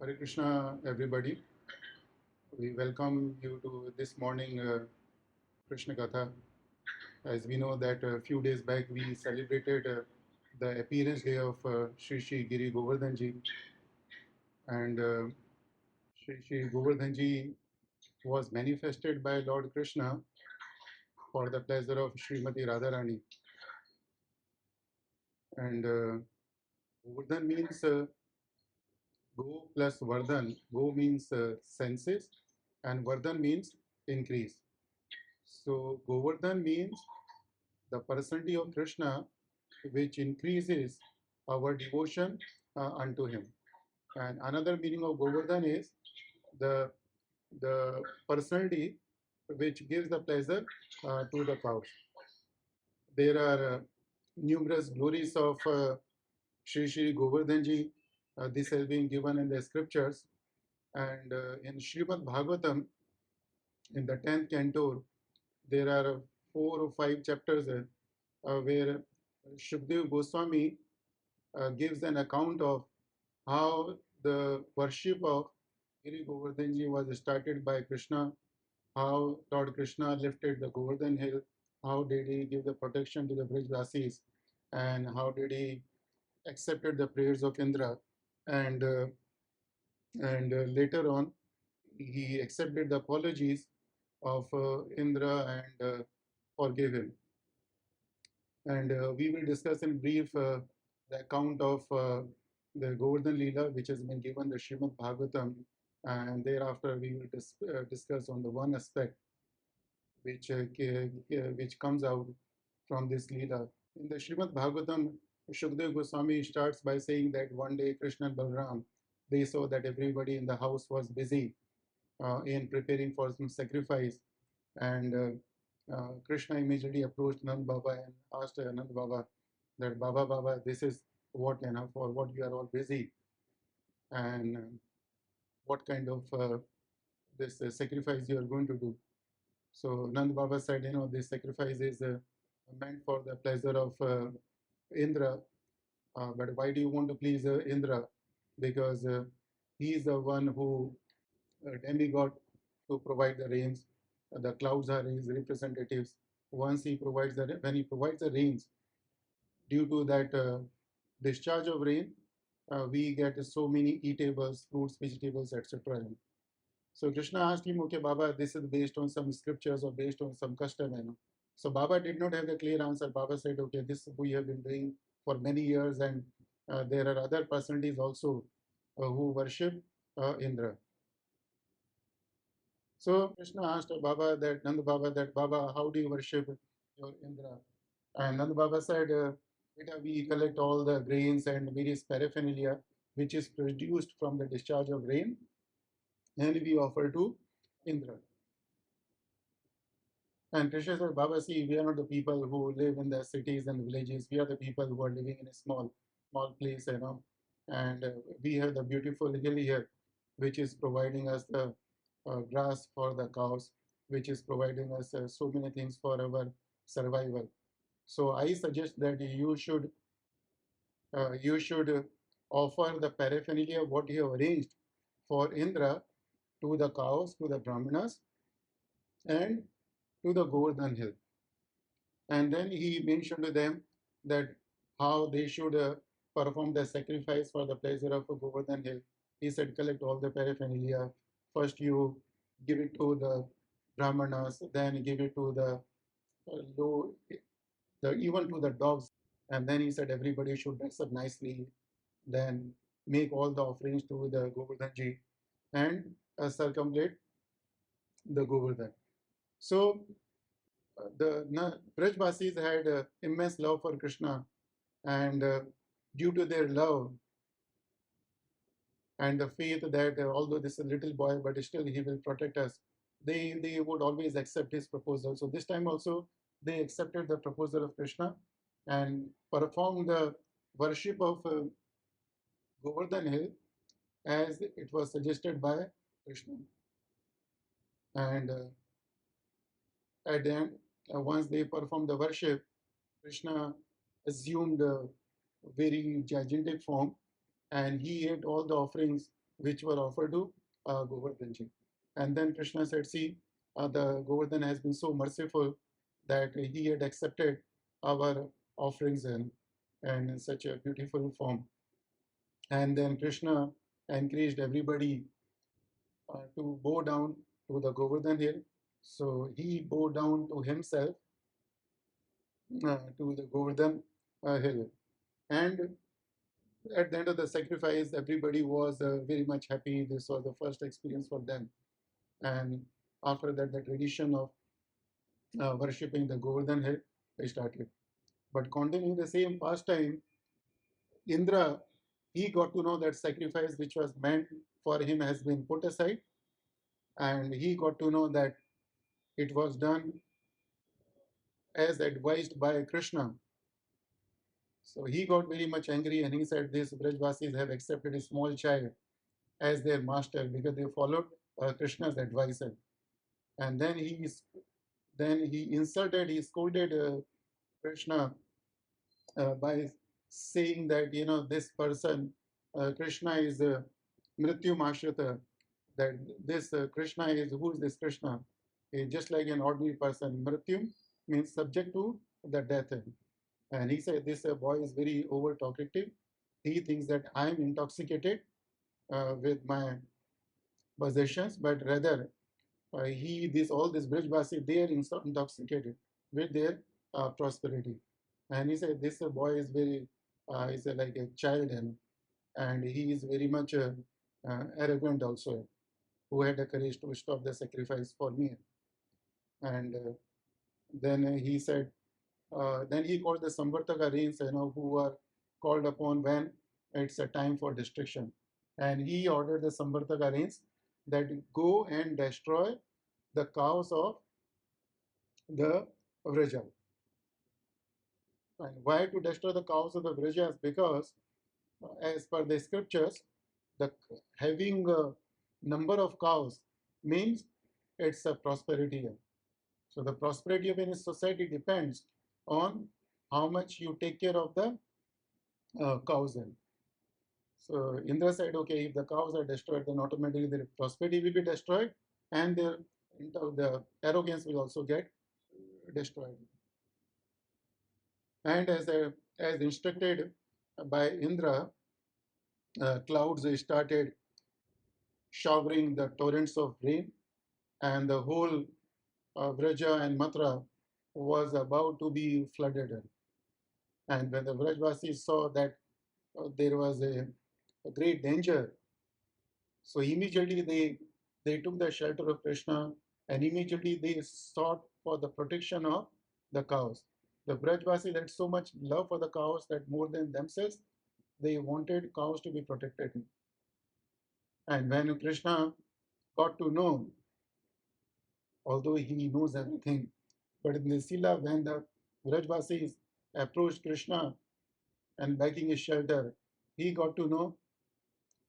Hare Krishna, everybody. We welcome you to this morning Krishna Katha. As we know that a few days back we celebrated the appearance day of Sri Sri Giri Govardhan Ji, and Sri Sri Govardhan Ji was manifested by Lord Krishna for the pleasure of Srimati Radharani. And Govardhan means go plus Vardhan. Go means senses, and Vardhan means increase. So Govardhan means the personality of Krishna, which increases our devotion unto him. And another meaning of Govardhan is the the personality which gives the pleasure to the cows. There are numerous glories of Sri Sri Govardhan Ji. This has been given in the scriptures, and in Srimad Bhagavatam, in the 10th canto, there are 4 or 5 chapters where Shukdev Goswami gives an account of how the worship of Giri Govardhan Ji was started by Krishna, how Lord Krishna lifted the Govardhan Hill, how did he give the protection to the Brijvasis, and how did he accepted the prayers of Indra, and later on he accepted the apologies of Indra and forgave him. And we will discuss in brief the account of the Govardhan Leela, which has been given the Srimad Bhagavatam, and thereafter we will discuss on the one aspect which comes out from this Leela. In the Srimad Bhagavatam, Shukdev Goswami starts by saying that one day Krishna and Balram, they saw that everybody in the house was busy in preparing for some sacrifice, and Krishna immediately approached Nand Baba and asked Nand Baba that Baba, this is what for what you are all busy, and what kind of this sacrifice you are going to do. So Nand Baba said, this sacrifice is meant for the pleasure of Indra, but why do you want to please Indra? Because he is the one who demigod to provide the rains. The clouds are his representatives. Once he provides when he provides the rains, due to that discharge of rain, we get so many eatables, fruits, vegetables, etc. So Krishna asked him, okay, Baba, this is based on some scriptures or based on some custom. So Baba did not have the clear answer. Baba said, okay, this we have been doing for many years, and there are other personalities also who worship Indra. So Krishna asked Baba that Nanda Baba that Baba, how do you worship your Indra? And Nanda Baba said, Beta, we collect all the grains and various paraphernalia which is produced from the discharge of rain, and we offer to Indra. And Krishna said, Baba, see, we are not the people who live in the cities and villages. We are the people who are living in a small place, And we have the beautiful hill here, which is providing us the grass for the cows, which is providing us so many things for our survival. So I suggest that you should offer the paraphernalia what you have arranged for Indra to the cows, to the Brahmanas, and to the Govardhan Hill. And then he mentioned to them that how they should perform the sacrifice for the pleasure of Govardhan Hill. He said, collect all the paraphernalia. First, you give it to the Brahmanas, then give it to the low, even to the dogs. And then he said, everybody should dress up nicely. Then make all the offerings to the Govardhan Ji and circumambulate the Govardhan. So the Brajvasis had immense love for Krishna, and due to their love and the faith that although this is a little boy, but still he will protect us, they would always accept his proposal. So this time also they accepted the proposal of Krishna and performed the worship of Govardhan Hill as it was suggested by Krishna. And at the end, once they performed the worship, Krishna assumed a very gigantic form, and he ate all the offerings which were offered to Govardhanji. And then Krishna said, see, the Govardhan has been so merciful that he had accepted our offerings and in such a beautiful form. And then Krishna encouraged everybody to bow down to the Govardhan Hill. So he bowed down to himself to the Govardhan Hill. And at the end of the sacrifice, everybody was very much happy. This was the first experience for them. And after that, the tradition of worshipping the Govardhan Hill started. But continuing the same pastime, Indra, he got to know that sacrifice which was meant for him has been put aside, and he got to know that it was done as advised by Krishna. So he got very much angry and he said, these Brajvasis have accepted a small child as their master because they followed Krishna's advice. And then he insulted, he scolded Krishna by saying that this person Krishna is Mrityu Mashrita, that this Krishna is, who is this Krishna? He's just like an ordinary person. Mrityu means subject to the death. And he said this boy is very over talkative. He thinks that I'm intoxicated with my possessions, but rather all this Brijvasi, they are intoxicated with their prosperity. And he said this boy is very, is like a child, and he is very much arrogant also, who had the courage to stop the sacrifice for me. And then he said, then he called the Samvartaka rains, who are called upon when it's a time for destruction. And he ordered the Samvartaka rains that go and destroy the cows of the Vraja. And why to destroy the cows of the Vrajas? Because as per the scriptures, the having a number of cows means it's a prosperity. So the prosperity of any society depends on how much you take care of the cows. So Indra said, okay, if the cows are destroyed, then automatically the prosperity will be destroyed, and the arrogance will also get destroyed. And as instructed by Indra, clouds started showering the torrents of rain, and the whole Vraja and Mathura was about to be flooded. And when the Vrajvasis saw that there was a great danger, so immediately they took the shelter of Krishna, and immediately they sought for the protection of the cows. The Brajvasis had so much love for the cows that more than themselves, they wanted cows to be protected. And when Krishna got to know, although he knows everything, but in the Sila, when the Vrajvasis approached Krishna and begging his shelter, he got to know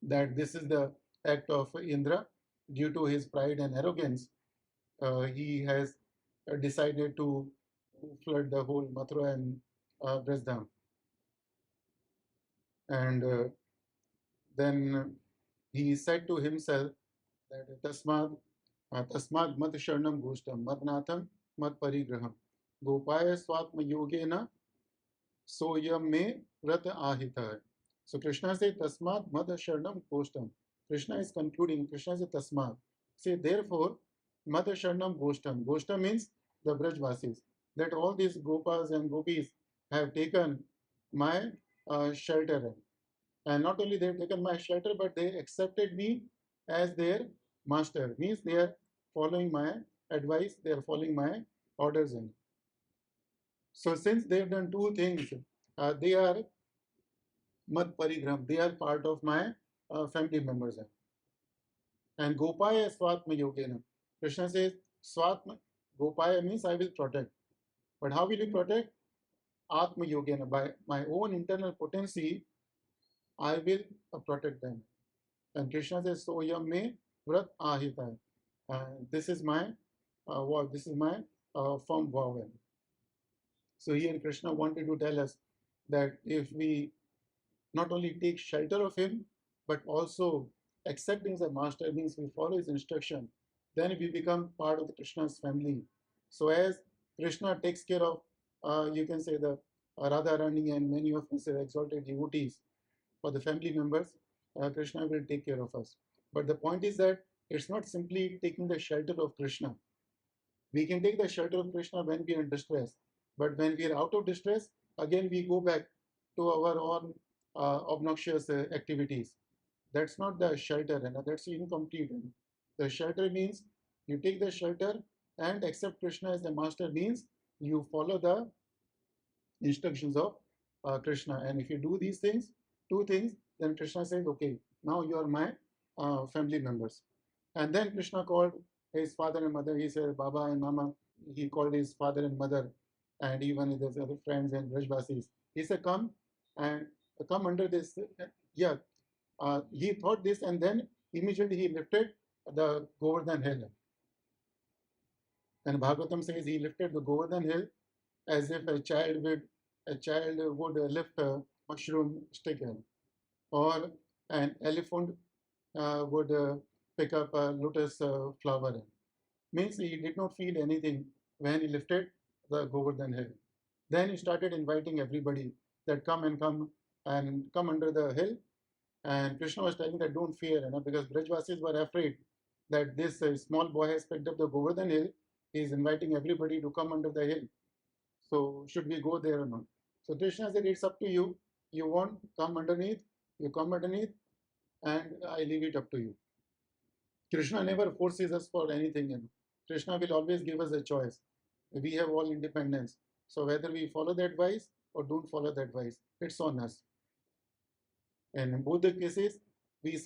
that this is the act of Indra. Due to his pride and arrogance, he has decided to flood the whole Mathura and Brasdam. And then he said to himself that tasmad mat sharnam goshtam madnatham mat parigraham gopaya swatma yogena soyam me vrat ahita. So Krishna said tasmad mad sharnam goshtam. Krishna is concluding, Krishna said tasmad. Say therefore mad sharnam goshtam. Goshtam means the Brajvasis. That all these gopas and gopis have taken my shelter. And not only they have taken my shelter, but they accepted me as their master. Means they are following my advice, they are following my orders. So since they have done two things, they are mad parigram, they are part of my family members. And Gopaya Swatma Yogena. Krishna says, Swatma, Gopaya means I will protect. But how will you protect? Atma Yogena. By my own internal potency, I will protect them. And Krishna says, so yam me vrat ahita. This is my vow. This is my firm vow. So here Krishna wanted to tell us that if we not only take shelter of him, but also accepting the master means we follow his instruction, then we become part of the Krishna's family. So as Krishna takes care of, you can say the Radharani and many of his exalted devotees, for the family members, Krishna will take care of us. But the point is that it's not simply taking the shelter of Krishna. We can take the shelter of Krishna when we are in distress, but when we are out of distress, again we go back to our own obnoxious activities. That's not the shelter, and that's incomplete. The shelter means you take the shelter and accept Krishna as the master means you follow the instructions of Krishna. And if you do these things, two things, then Krishna says, okay, now you are my family members. And then Krishna called his father and mother. He said, Baba and Mama. He called his father and mother and even his other friends and Brajvasis. He said, come and come under this. Yeah, he thought this and then immediately he lifted the Govardhan Hill. And Bhagavatam says he lifted the Govardhan Hill as if a child would lift a mushroom stick, or an elephant would pick up a lotus flower. Means he did not feel anything when he lifted the Govardhan Hill. Then he started inviting everybody that come and come under the hill. And Krishna was telling that don't fear, because Brajvasis were afraid that this small boy has picked up the Govardhan Hill. He is inviting everybody to come under the hill. So should we go there or not? So Krishna said, it's up to you. You want come underneath, you come underneath, and I leave it up to you. Krishna never forces us for anything. Krishna will always give us a choice. We have all independence. So whether we follow that advice or don't follow that advice, it's on us. And in both the cases, we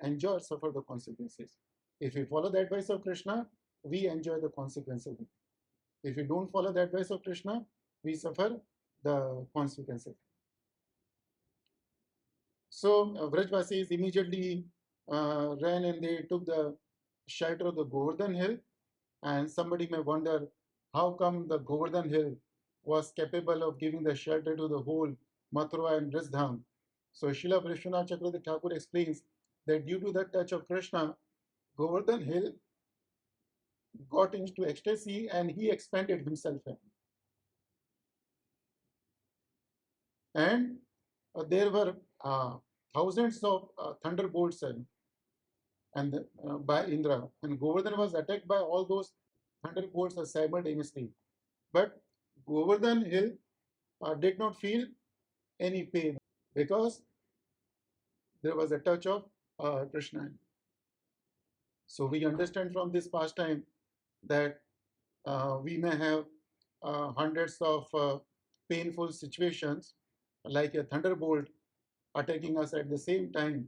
enjoy or suffer the consequences. If we follow the advice of Krishna, we enjoy the consequences. If we don't follow the advice of Krishna, we suffer the consequences. So Vrajvasis immediately ran and they took the shelter of the Govardhan Hill. And somebody may wonder how come the Govardhan Hill was capable of giving the shelter to the whole Mathura and Vrindavan. So Srila Vishwanath Chakravarti Thakur explains that due to the touch of Krishna, Govardhan Hill got into ecstasy and he expanded himself. And there were thousands of thunderbolts by Indra, and Govardhan was attacked by all those thunderbolts simultaneously. But Govardhan Hill did not feel any pain because there was a touch of Krishna. So we understand from this pastime that we may have hundreds of painful situations like a thunderbolt attacking us at the same time.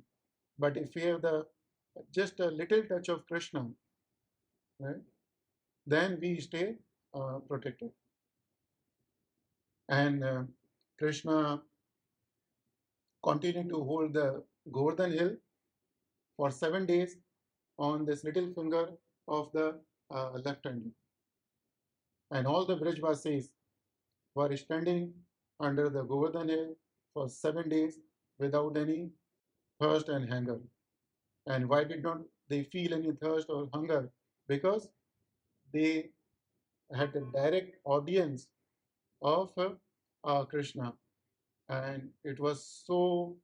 But if we have just a little touch of Krishna, right, then we stay protected. And Krishna continued to hold the Govardhan Hill for 7 days on this little finger of the left hand. And all the Brajvasis were standing under the Govardhan Hill for 7 days without any thirst and hunger. And why did not they feel any thirst or hunger? Because they had a direct audience of Krishna, and it was so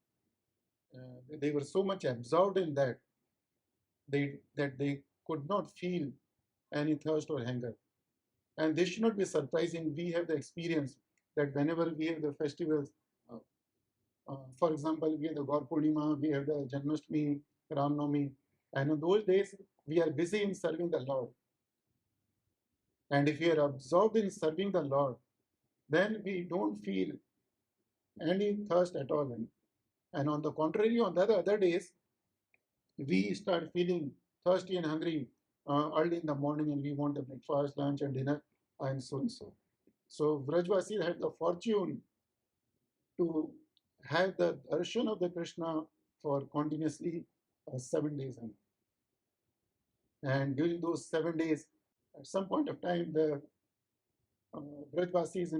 they were so much absorbed in that they could not feel any thirst or hunger. And this should not be surprising. We have the experience that whenever we have the festivals, for example, we have the Gaur Purnima, we have the Janmashtami, Ram Navami, and in those days we are busy in serving the Lord. And if we are absorbed in serving the Lord, then we don't feel any thirst at all. And on the contrary, on the other days, we start feeling thirsty and hungry early in the morning, and we want the breakfast, lunch, and dinner, and so and so. So Vrajvasi had the fortune to have the darshan of the Krishna for continuously 7 days. And during those 7 days, at some point of time, the Brajvasis,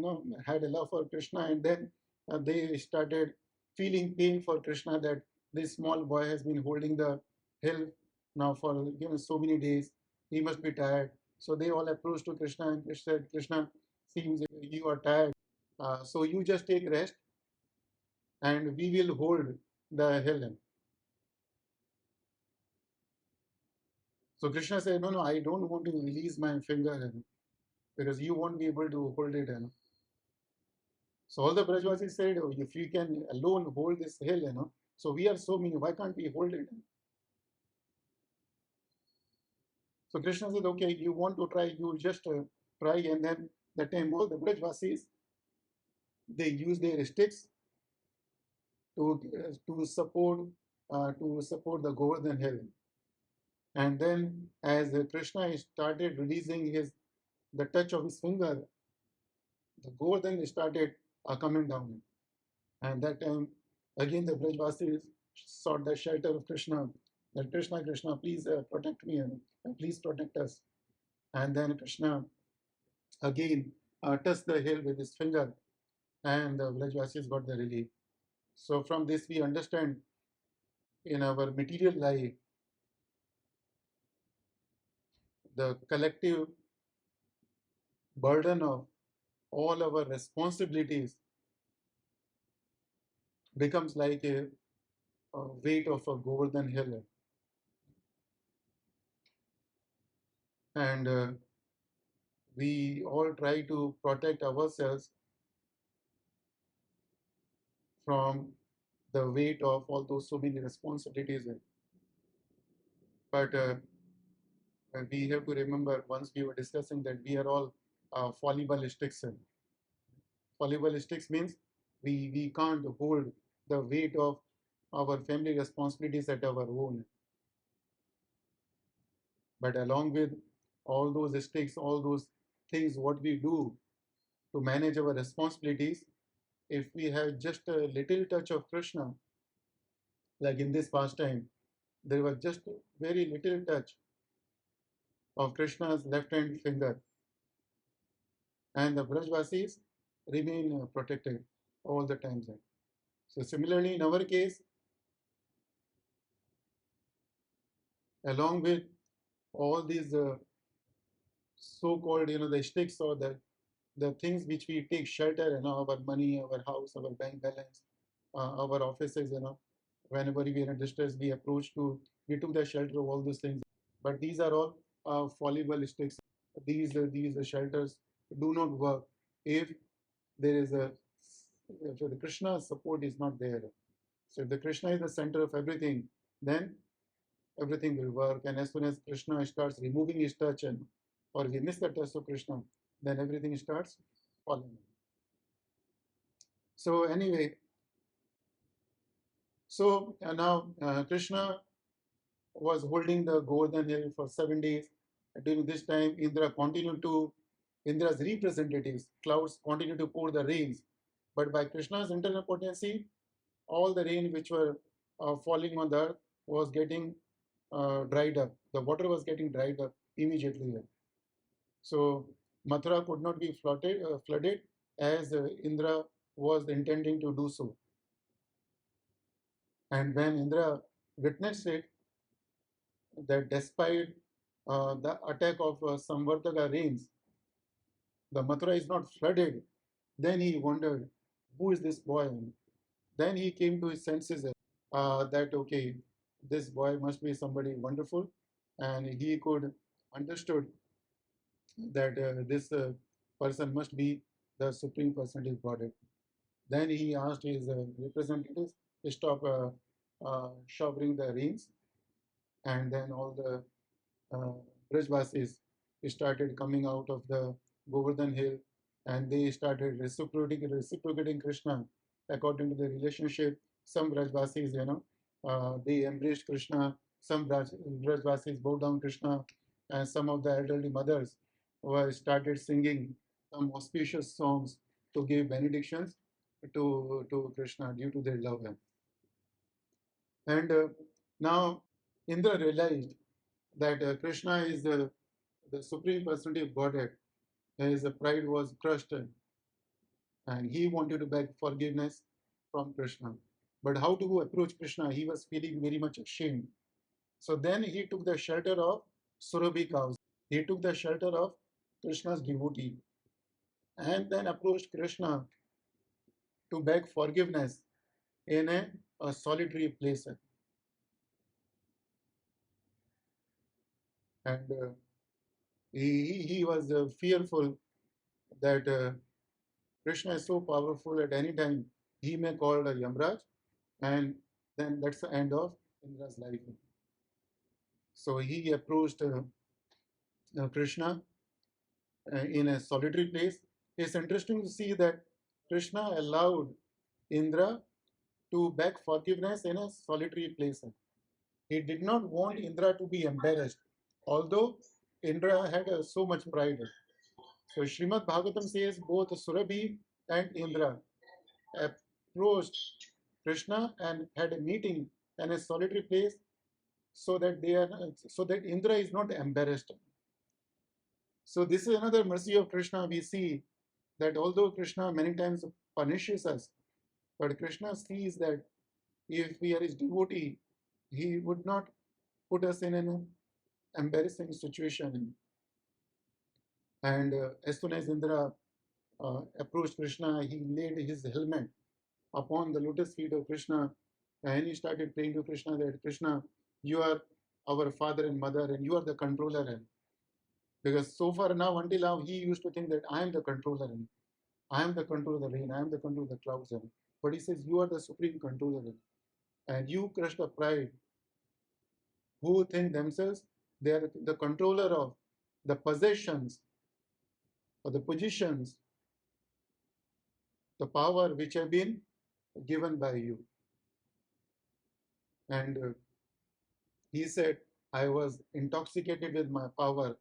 had a love for Krishna, and then they started feeling pain for Krishna, that this small boy has been holding the hill now for so many days. He must be tired. So they all approached to Krishna, and Krishna said, Krishna, seems you are tired. So you just take rest, and we will hold the hill. So Krishna said, no, no, I don't want to release my finger because you won't be able to hold it. So all the Brajvasis said, oh, if you can alone hold this hill, so we are so many, why can't we hold it? So Krishna said, okay, you want to try, you just try, and then the time all the Brajvasis, they use their sticks to support the Govardhan Hill. And then as Krishna started releasing the touch of his finger, the Govardhan started coming down. And that time, again, the Brajvasis sought the shelter of Krishna. That Krishna, Krishna, please protect me and please protect us. And then Krishna again touched the hill with his finger, and the Brajvasis got the relief. So from this, we understand in our material life, the collective burden of all our responsibilities becomes like a weight of a Govardhan Hill. And we all try to protect ourselves from the weight of all those so many responsibilities. But we have to remember, once we were discussing that we are all fallible sticks. Fallible sticks means we can't hold the weight of our family responsibilities at our own. But along with all those sticks, all those things, what we do to manage our responsibilities, if we have just a little touch of Krishna, like in this pastime, there was just a very little touch of Krishna's left hand finger, and the Brajvasis remain protected all the time. So similarly, in our case, along with all these so-called, the sticks or the things which we take shelter, our money, our house, our bank balance, our offices, whenever we are in distress, we took the shelter of all those things. But these are all fallible sticks. These shelters do not work if there is if the Krishna support is not there. So if the Krishna is the center of everything, then everything will work. And as soon as Krishna starts removing his touch, or we miss the touch of Krishna, then everything starts falling. So anyway, so now Krishna was holding the Govardhan Hill for 7 days. During this time, Indra's representatives, clouds, continued to pour the rains. But by Krishna's internal potency, all the rain which were falling on the earth was getting dried up. The water was getting dried up immediately. So Mathura could not be flooded as Indra was intending to do so. And when Indra witnessed it, that despite the attack of Samvartaka rains, the Mathura is not flooded, then he wondered, who is this boy? Then he came to his senses that, okay, this boy must be somebody wonderful, and he could understood that this person must be the Supreme Personality of Godhead. Then he asked his representatives to stop showering the rains, and then all the Brajvasis started coming out of the Govardhan Hill, and they started reciprocating Krishna according to the relationship. Some Brajvasis, they embraced Krishna. Some Brajvasis bowed down Krishna, and some of the elderly mothers were started singing some auspicious songs to give benedictions to Krishna due to their love. And now Indra realized that Krishna is the Supreme Personality of Godhead. His pride was crushed, and he wanted to beg forgiveness from Krishna. But how to approach Krishna? He was feeling very much ashamed. So then he took the shelter of Surabhi cows. He took the shelter of Krishna's devotee and then approached Krishna to beg forgiveness in a solitary place. And he was fearful that Krishna is so powerful at any time he may call a Yamraj, and then that's the end of Indra's life. So he approached Krishna in a solitary place. It's interesting to see that Krishna allowed Indra to beg forgiveness in a solitary place. He did not want Indra to be embarrassed, although Indra had so much pride. So Srimad Bhagavatam says both Surabhi and Indra approached Krishna and had a meeting in a solitary place so that Indra is not embarrassed. So this is another mercy of Krishna. We see that although Krishna many times punishes us, but Krishna sees that if we are his devotee, he would not put us in an embarrassing situation. And as soon as Indra approached Krishna, he laid his helmet upon the lotus feet of Krishna and he started praying to Krishna that Krishna, you are our father and mother and you are the controller. And because so far now, until now, he used to think that I am the controller and I am the controller of the rain, I am the controller of the clouds. And but he says, you are the supreme controller. And you crush the pride who think themselves they are the controller of the possessions or the positions, the power which have been given by you. And he said, I was intoxicated with my power.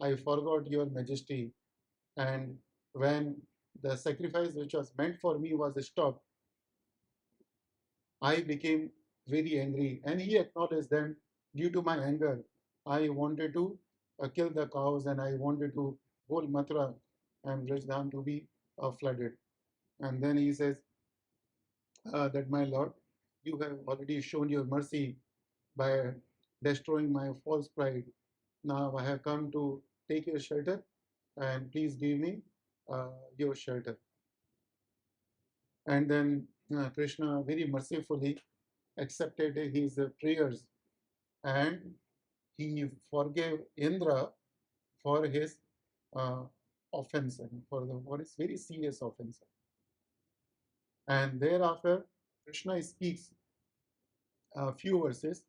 I forgot your majesty. And when the sacrifice which was meant for me was stopped, I became very angry. And he acknowledged that due to my anger, I wanted to kill the cows and I wanted to whole Mathura and Vrindhavan to be flooded. And then he says that my Lord, you have already shown your mercy by destroying my false pride. Now I have come to take your shelter and please give me your shelter. And then Krishna very mercifully accepted his prayers and he forgave Indra for his uh, offense and for his very serious offense. And thereafter, Krishna speaks a few verses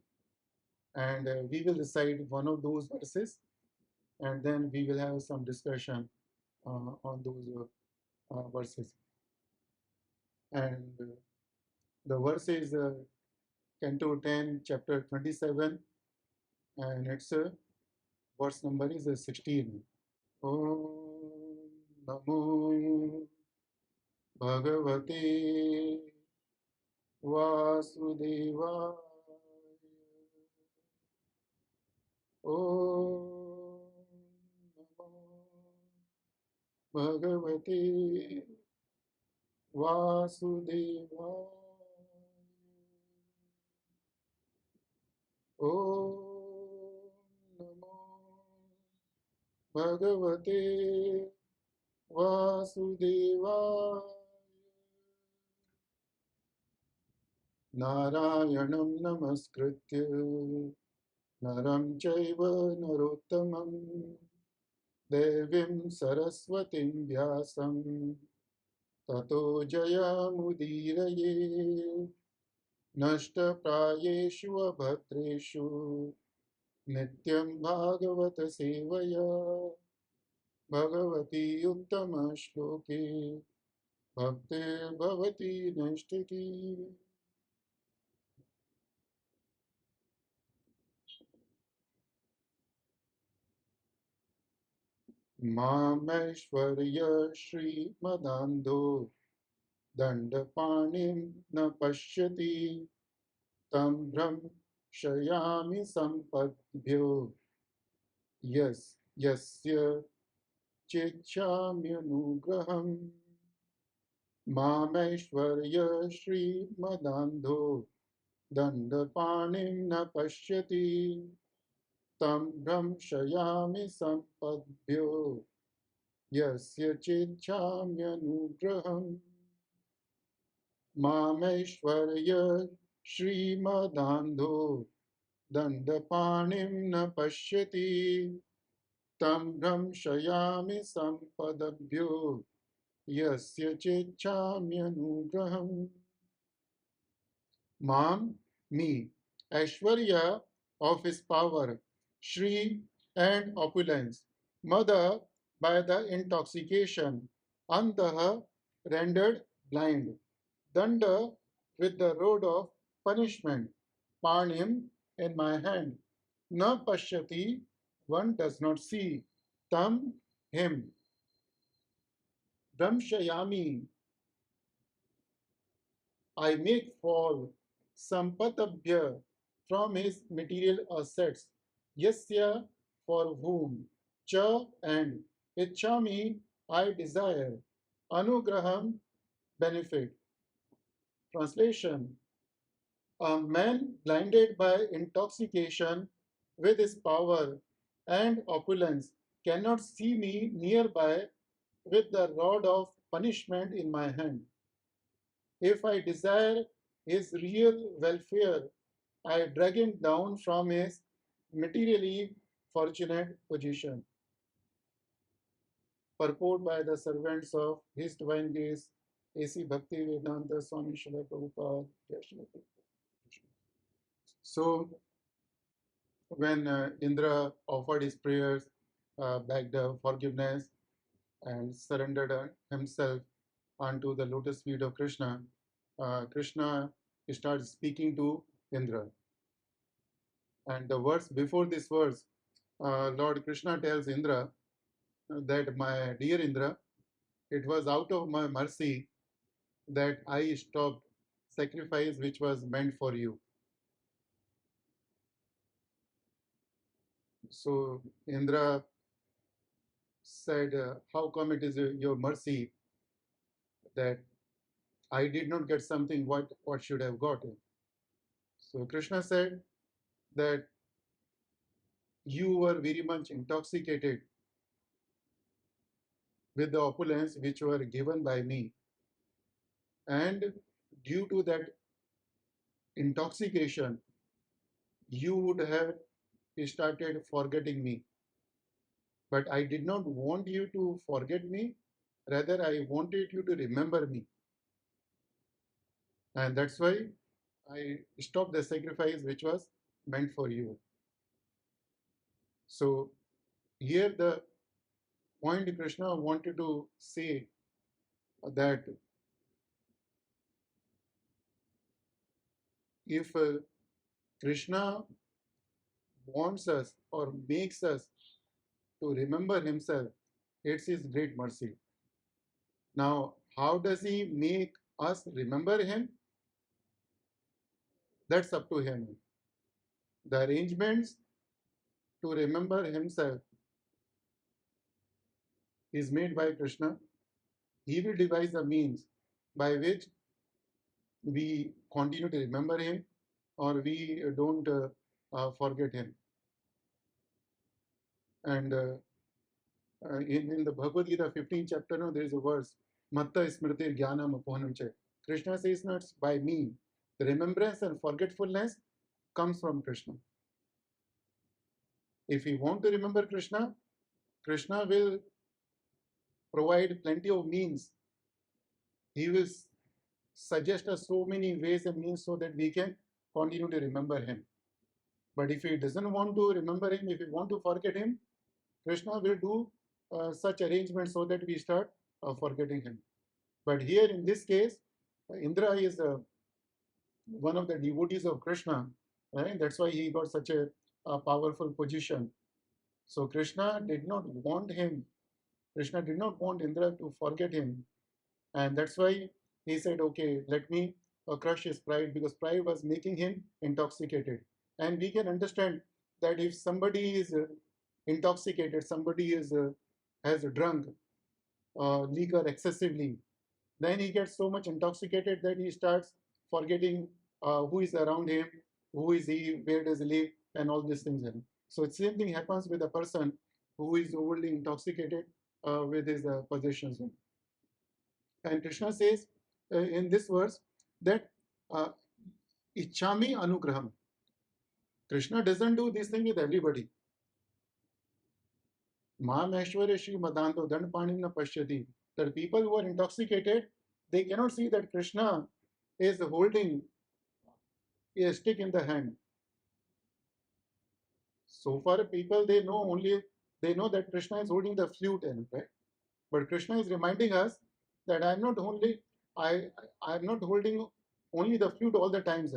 and we will recite one of those verses and then we will have some discussion on those verses. And the verse is Canto 10, chapter 27, and its verse number is 16. Om Namo Bhagavate Vasudevaya. Om Namo Bhagavate Vasudevaya. Om Namo Bhagavate Vasudevaya. Narayanam Namaskritya Naram Chaiva Narottamam Devim Saraswatim Vyasam Tato Jayamudiraye Nashta Prayeshu Abhatreshu Nityam Bhagavata Sevaya Bhagavati Uttama Shloke Bhakti Bhavati Nashtiti. Mameshwarya Shri Madando Dandapanim na pashyati tam bhram shayami sampadbhyo yasya chechamyanugraham. मामैश्वर्य श्रीमदान्धो दण्डपाणिं न पश्यति तं भ्रंशयामि सम्पद्भ्यो यस्य चेच्छाम्यनुग्रहम् मामैश्वर्य श्रीमदान्धो दण्डपाणिं न पश्यति तं भ्रंशयामि सम्पदभ्यो यस्य चेच्छाम्यनुग्रहम् Mam, me, Aishwarya of his power, Shri and opulence, Mother by the intoxication, Antaha rendered blind, Danda with the rod of punishment, Panim in my hand, Na Pashyati, one does not see, Tam, him, Brahmshayami, I make fall Sampatabhya from his material assets, Yasya for whom, Cha and Ichchami I desire, Anugraham benefit. Translation: a man blinded by intoxication with his power and opulence cannot see me nearby with the rod of punishment in my hand. If I desire his real welfare, I drag him down from his materially fortunate position. Purport by the servants of His Divine Grace, A.C. Bhakti Vedanta Swami Srila Prabhupada. So, when Indra offered his prayers, begged forgiveness, and surrendered himself onto the lotus feet of Krishna, Krishna starts speaking to Indra. And the verse before this verse, Lord Krishna tells Indra that, my dear Indra, it was out of my mercy that I stopped sacrifice which was meant for you. So Indra said, how come it is your mercy that I did not get something what should have gotten? So Krishna said that you were very much intoxicated with the opulence which were given by me, and due to that intoxication you would have started forgetting me, but I did not want you to forget me, rather I wanted you to remember me, and that's why I stopped the sacrifice which was meant for you. So here the point Krishna wanted to say that if Krishna wants us or makes us to remember himself, it's his great mercy. Now, how does he make us remember him? That's up to him. The arrangements to remember himself is made by Krishna. He will devise the means by which we continue to remember him or we don't forget him. And in the Bhagavad Gita 15th chapter, no, there is a verse, Matta Smriti Jnanam Apohanam. Krishna says, no, it's by me. The remembrance and forgetfulness comes from Krishna. If we want to remember Krishna, Krishna will provide plenty of means. He will suggest us so many ways and means so that we can continue to remember him. But if he doesn't want to remember him, if we want to forget him, Krishna will do such arrangements so that we start forgetting him. But here in this case, Indra is one of the devotees of Krishna, right? That's why he got such a powerful position. So Krishna did not want him. Krishna did not want Indra to forget him, and that's why he said, "Okay, let me crush his pride," because pride was making him intoxicated. And we can understand that if somebody is intoxicated, somebody is has drunk liquor excessively, Then he gets so much intoxicated that he starts forgetting who is around him, who is he, where does he live, and all these things. So the same thing happens with a person who is overly intoxicated with his possessions. And Krishna says in this verse that uh, Ichchami Anugraham. Krishna doesn't do this thing with everybody. Maheshwara Shri Madanto Dandpanim na Pashyati. The people who are intoxicated, they cannot see that Krishna is holding a stick in the hand. So far, people they know that Krishna is holding the flute in, right? But Krishna is reminding us that I'm not holding only the flute all the times.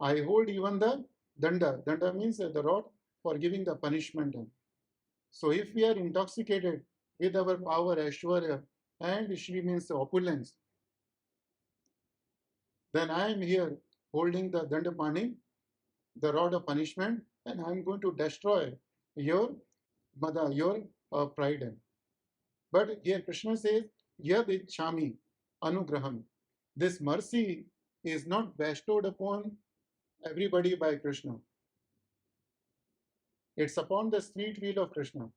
I hold even the danda. Danda means the rod for giving the punishment. So if we are intoxicated with our power, Aishwarya, and Shri means opulence, then I am here holding the Dandapani, the rod of punishment, and I am going to destroy your mada, your pride. But here Krishna says, Yad Ichchami Anugraham. This mercy is not bestowed upon everybody by Krishna. It's upon the sweet will of Krishna.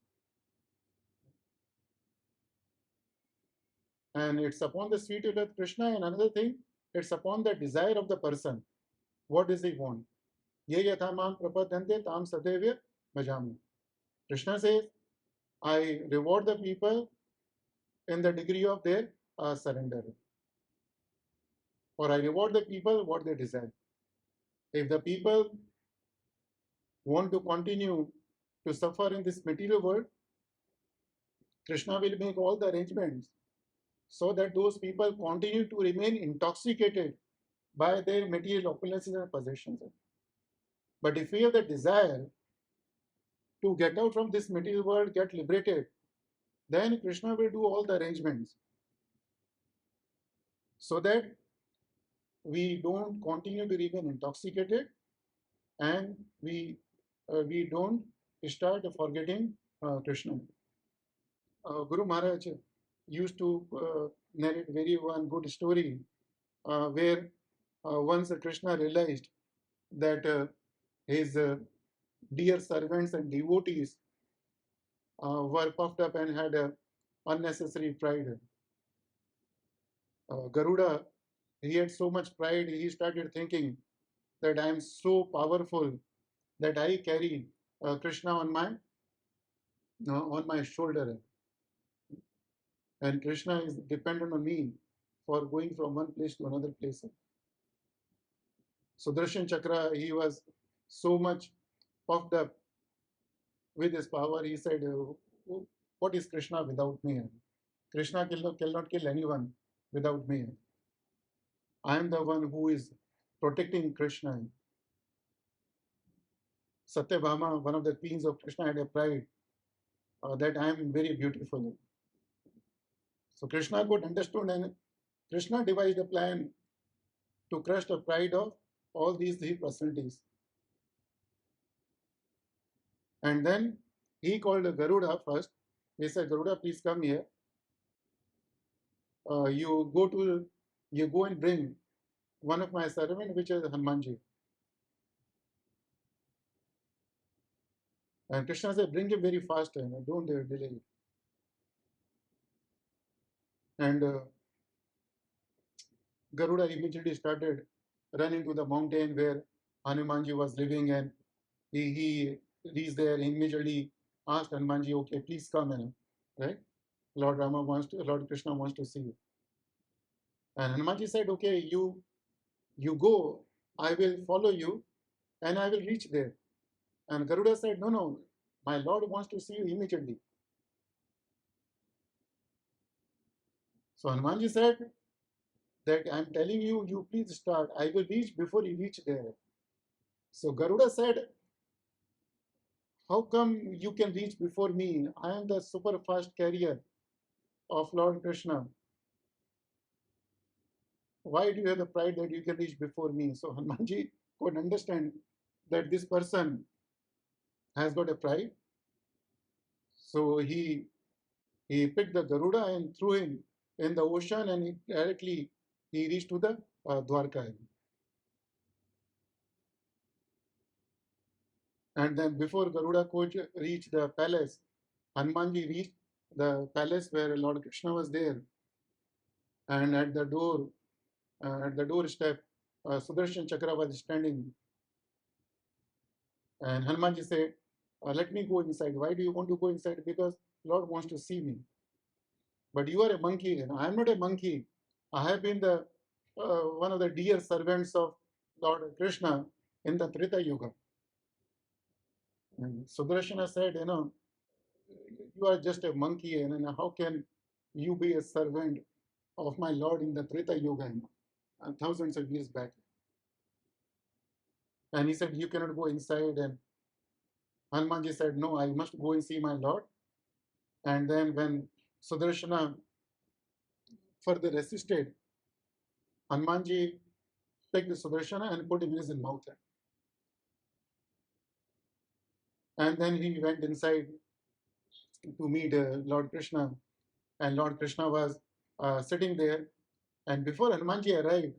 And it's upon the sweet will of Krishna, and another thing, it's upon the desire of the person. What does he want? Ye yathamam prapadante tam sadevya bhajami. Krishna says, I reward the people in the degree of their surrender. Or I reward the people what they desire. If the people want to continue to suffer in this material world, Krishna will make all the arrangements so that those people continue to remain intoxicated by their material opulences and possessions. But if we have the desire to get out from this material world, get liberated, then Krishna will do all the arrangements so that we don't continue to remain intoxicated and we don't start forgetting Krishna. Guru Maharaj used to narrate very one good story where once Krishna realized that his dear servants and devotees were puffed up and had unnecessary pride. Garuda, he had so much pride, he started thinking that I am so powerful that I carry Krishna on my shoulder, and Krishna is dependent on me for going from one place to another place. Sudarshan Chakra, he was so much puffed up with his power. He said, "What is Krishna without me? Krishna cannot kill anyone without me. I am the one who is protecting Krishna." Satyabhama, one of the queens of Krishna, had a pride that I am very beautiful. So Krishna could understand, and Krishna devised a plan to crush the pride of all these three personalities. And then he called Garuda first. He said, "Garuda, please come here. You go and bring one of my servants, which is Hanumanji." And Krishna said, "Bring him very fast, and don't delay." And Garuda immediately started running to the mountain where Hanumanji was living, and he reached there, immediately asked Hanumanji, "Okay, please come in, right? Lord Krishna wants to see you." And Hanumanji said, "Okay, you go, I will follow you, and I will reach there." And Garuda said, "No, no, my Lord wants to see you immediately." So Hanumanji said that, "I'm telling you, you please start. I will reach before you reach there." So Garuda said, "How come you can reach before me? I am the super fast carrier of Lord Krishna. Why do you have the pride that you can reach before me?" So Hanumanji could understand that this person has got a pride. So he picked the Garuda and threw him in the ocean, and he reached to the Dwarka. And then before Garuda coach reached the palace, Hanumanji reached the palace where Lord Krishna was there, and at the doorstep, Sudarshan Chakra was standing, and Hanumanji said, "Let me go inside." Why do you want to go inside? Because Lord wants to see me. But you are a monkey, and I am not a monkey. I have been the one of the dear servants of Lord Krishna in the Treta Yuga. And Sudarshana said, you are just a monkey, and how can you be a servant of my Lord in the Treta Yuga, thousands of years back? And he said, you cannot go inside. And Hanumanji said, no, I must go and see my Lord. And then when Sudarshana further resisted, Hanumanji picked Sudarshana and put him in his mouth. And then he went inside to meet Lord Krishna. And Lord Krishna was sitting there. And before Hanumanji arrived,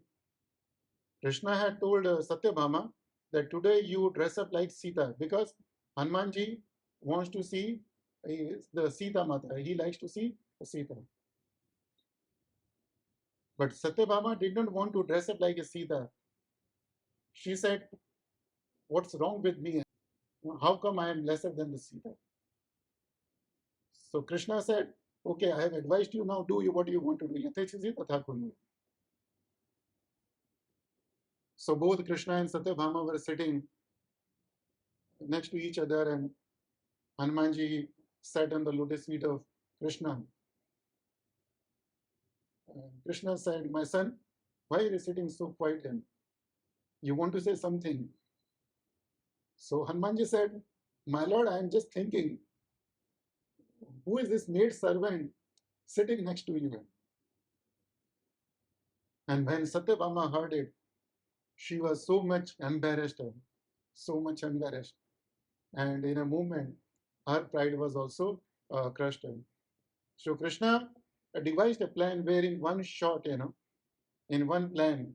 Krishna had told Satyabhama that today you dress up like Sita, because Hanumanji wants to see the Sita Mata. He likes to see Sita. But Satyabhama did not want to dress up like a Sita. She said, what's wrong with me? How come I am lesser than the Sita? So Krishna said, okay, I have advised you, now do you what you want to do. Yatechasi tatha kuru. So both Krishna and Satyabhama were sitting next to each other, and Hanumanji sat on the lotus feet of Krishna. Krishna said, my son, why are you sitting so quiet? And you want to say something? So Hanumanji said, my lord, I am just thinking, who is this maid servant sitting next to you? And when Satyabhama heard it, she was so much embarrassed. And in a moment, her pride was also crushed. So Krishna devised a plan where in one shot, in one plan,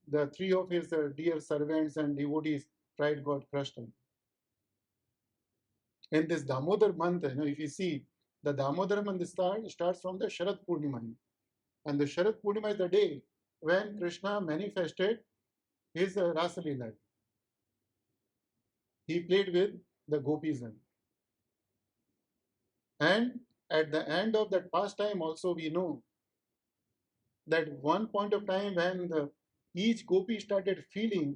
the three of his dear servants and devotees' pride got crushed. In this Damodar month, if you see, the Damodar month starts from the Sharad Purnima. And the Sharad Purnima is the day when Krishna manifested his Rasa Leela. He played with the gopis. And at the end of that pastime also we know that one point of time when each gopi started feeling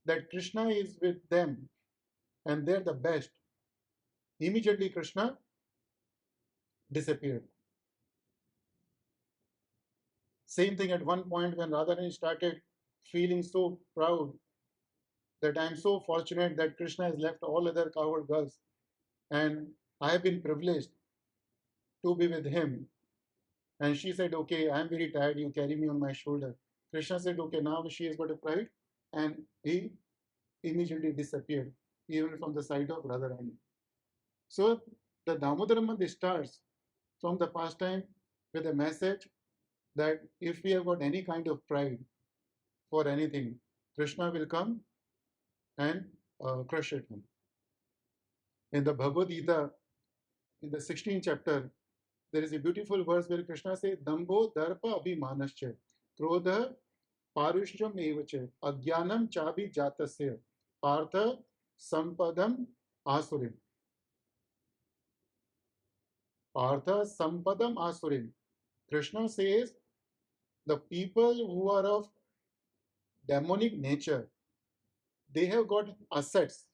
that Krishna is with them and they're the best, immediately Krishna disappeared. Same thing at one point when Radharani started feeling so proud that I am so fortunate that Krishna has left all other cowherd girls and I have been privileged to be with him. And she said, okay, I am very tired, you carry me on my shoulder. Krishna said, okay, now she has got a pride, and he immediately disappeared, even from the sight of Radharani. So the Damodar month starts from the pastime with a message that if we have got any kind of pride for anything, Krishna will come and crush it. In the Bhagavad Gita, in the 16th chapter, there is a beautiful verse where Krishna says, Dambho Darpa Abhimanascha, Krodha Parusham Evacha, Agyanam Chabi Jatasya, Partha Sampadam Asurim. Partha Sampadam Asurim. Krishna says, the people who are of demonic nature, they have got assets.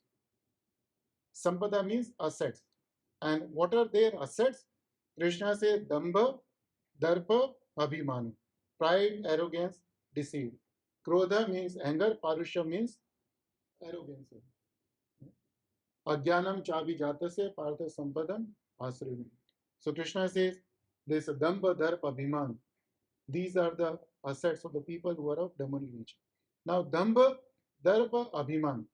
Sampada means assets. And what are their assets? Krishna says, Dambha, Darpa, Abhimana. Pride, arrogance, deceit. Krodha means anger, Parusha means arrogance. Ajnanam chabi jatasya partha sampadam asrimi. So Krishna says, this Dambha, Darpa, Abhiman. These are the assets of the people who are of demonic nature. Now, Dambha, Darpa, Abhiman.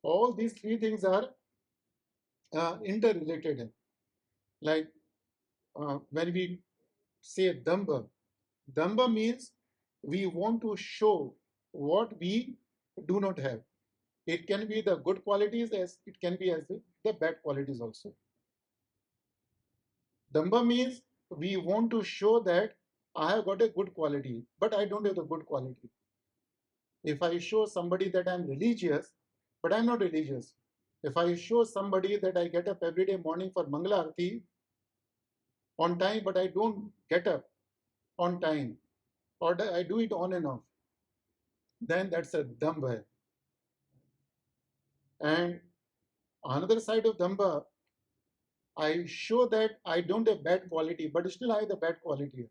All these three things are interrelated. Like when we say Dambha, Damba means we want to show what we do not have. It can be the good qualities as it can be as the bad qualities also. Damba means we want to show that I have got a good quality, but I don't have the good quality. If I show somebody that I'm religious, but I'm not religious. If I show somebody that I get up every day morning for Mangala Arati on time, but I don't get up on time, or I do it on and off, then that's a damba. And another side of damba, I show that I don't have bad quality, but still I have the bad quality,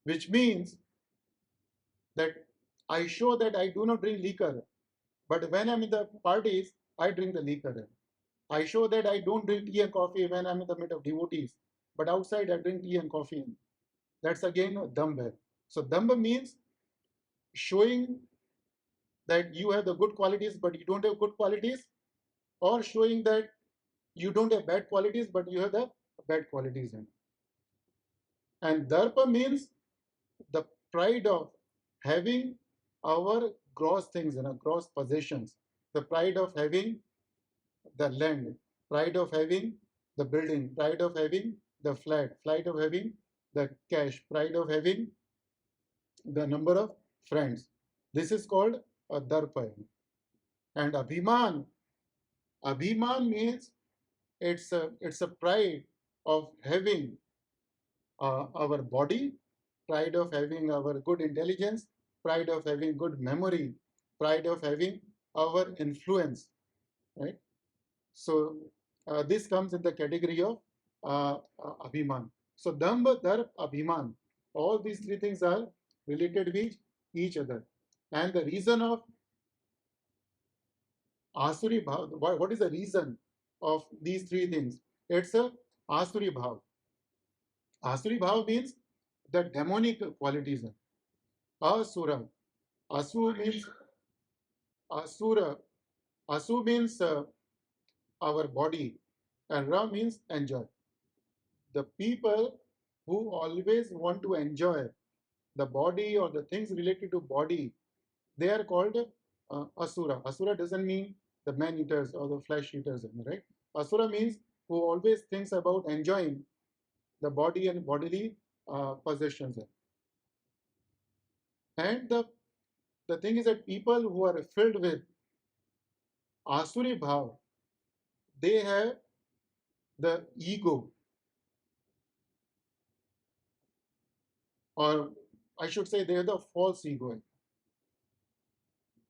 which means that I show that I do not drink liquor, but when I'm in the parties, I drink the liquor. I show that I don't drink tea and coffee when I'm in the midst of devotees, but outside I drink tea and coffee. That's again damba. So damba means showing that you have the good qualities, but you don't have good qualities, or showing that you don't have bad qualities, but you have the bad qualities. And darpa means the pride of having our gross things, gross possessions, the pride of having the land, pride of having the building, pride of having the flat, pride of having the cash, pride of having the number of friends. This is called a darpa. And abhiman means it's a pride of having our body, pride of having our good intelligence, pride of having good memory, pride of having our influence, right? So this comes in the category of abhiman. So damba, darp, abhiman, all these three things are related with each other. And the reason of asuri bhav, what is the reason of these three things? It's a asuri bhav. Asuri bhav means the demonic qualities. Asura. Asu means asura. Asu means our body, and Ra means enjoy. The people who always want to enjoy the body or the things related to body, they are called asura. Asura doesn't mean the man eaters or the flesh eaters, right? Asura means who always thinks about enjoying the body and bodily possessions. And the thing is that people who are filled with asuri bhav, they have the ego, or I should say they have the false ego.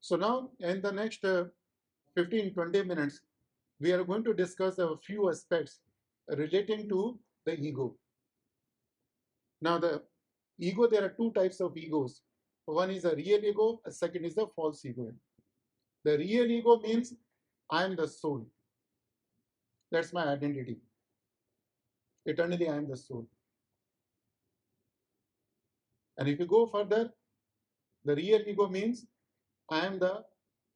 So now in the next 15-20 minutes, we are going to discuss a few aspects relating to the ego. Now the ego, there are two types of egos. One is a real ego, a second is a false ego. The real ego means I am the soul. That's my identity. Eternally I am the soul. And if you go further, the real ego means I am the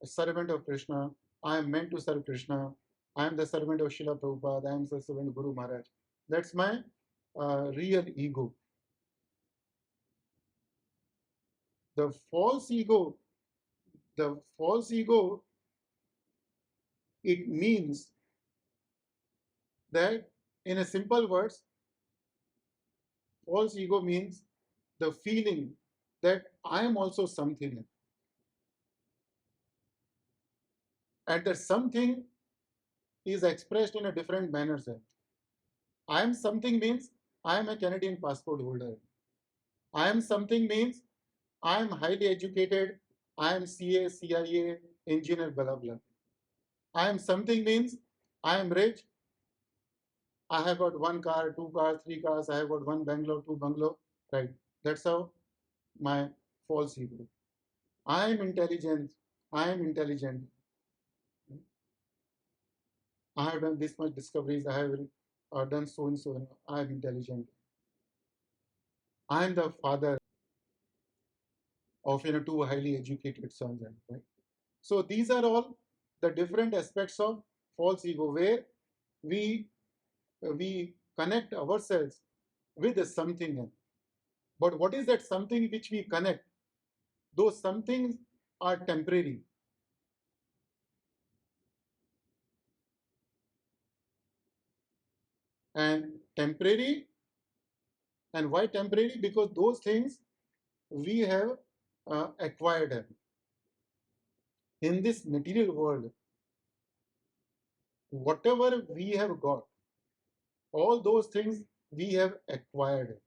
servant of Krishna. I am meant to serve Krishna. I am the servant of Srila Prabhupada. I am the servant of Guru Maharaj. That's my real ego. The false ego, the false ego, it means that in a simple words, false ego means the feeling that I am also something. And that something is expressed in a different manner. I am something means I am a Canadian passport holder. I am something means I am highly educated. I am CA, CIA, engineer, blah, blah. I am something means I am rich. I have got one car, two cars, three cars. I have got one bungalow, two bungalow. Right. That's how my false ego. I am intelligent. I am intelligent. I have done this much discoveries. I have done so and so. I am intelligent. I am the father of two highly educated sons. Right? So these are all the different aspects of false ego where we connect ourselves with something. But what is that something which we connect? Those somethings are temporary. And temporary, and why temporary? Because those things we have acquired in this material world. Whatever we have got, all those things we have acquired.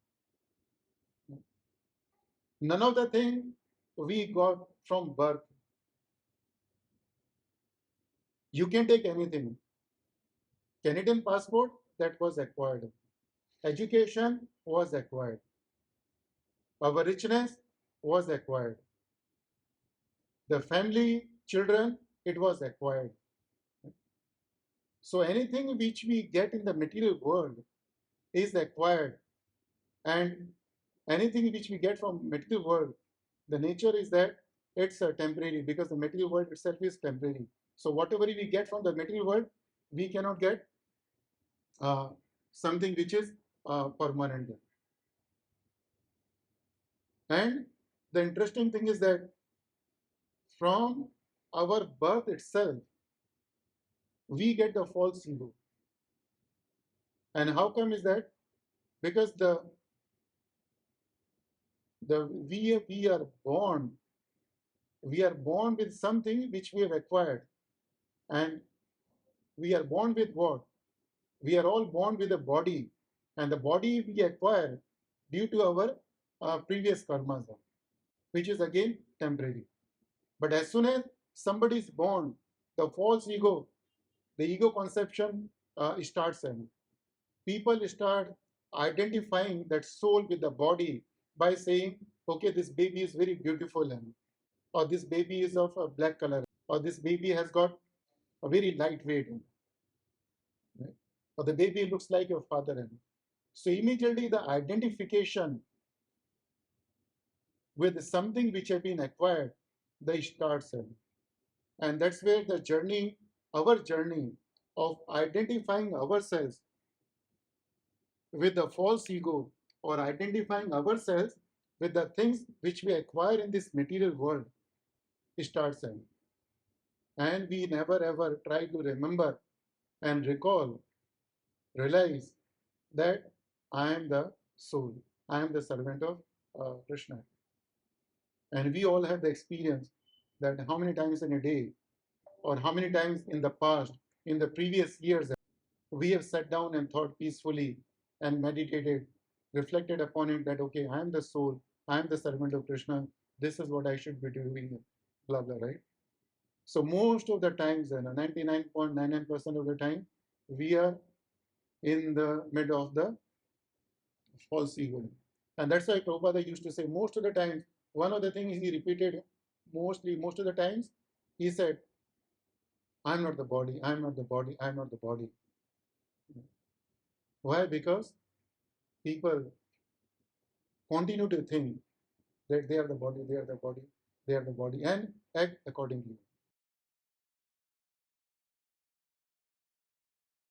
None of the thing we got from birth. You can take anything. Canadian passport, that was acquired. Education was acquired. Our richness was acquired. The family, children, it was acquired. So anything which we get in the material world is acquired, and anything which we get from material world, the nature is that it's temporary, because the material world itself is temporary. So whatever we get from the material world, we cannot get uh, something which is permanent. And the interesting thing is that from our birth itself, we get the false ego. And how come is that? Because we are born with something which we have acquired. And we are born with what? We are all born with a body, and the body we acquire due to our previous karmas, which is again temporary. But as soon as somebody is born, the false ego, the ego conception starts in. People start identifying that soul with the body by saying, okay, this baby is very beautiful, or this baby is of a black color, or this baby has got a very lightweight, right? Or the baby looks like your father. So immediately the identification with something which has been acquired, they starts in. And that's where the journey, our journey of identifying ourselves with the false ego, or identifying ourselves with the things which we acquire in this material world, starts in. And we never ever try to remember and recall, realize that I am the soul, I am the servant of Krishna. And we all have the experience that how many times in a day, or how many times in the past, in the previous years, we have sat down and thought peacefully and meditated, reflected upon it that, okay, I am the soul, I am the servant of Krishna, this is what I should be doing, blah, blah, right? So most of the times, 99.99% of the time, we are in the mid of the false ego. And that's why Prabhupada used to say most of the times, one of the things he repeated most of the times, he said, I'm not the body, I'm not the body, I'm not the body. Why? Because people continue to think that they are the body, they are the body, they are the body, and act accordingly.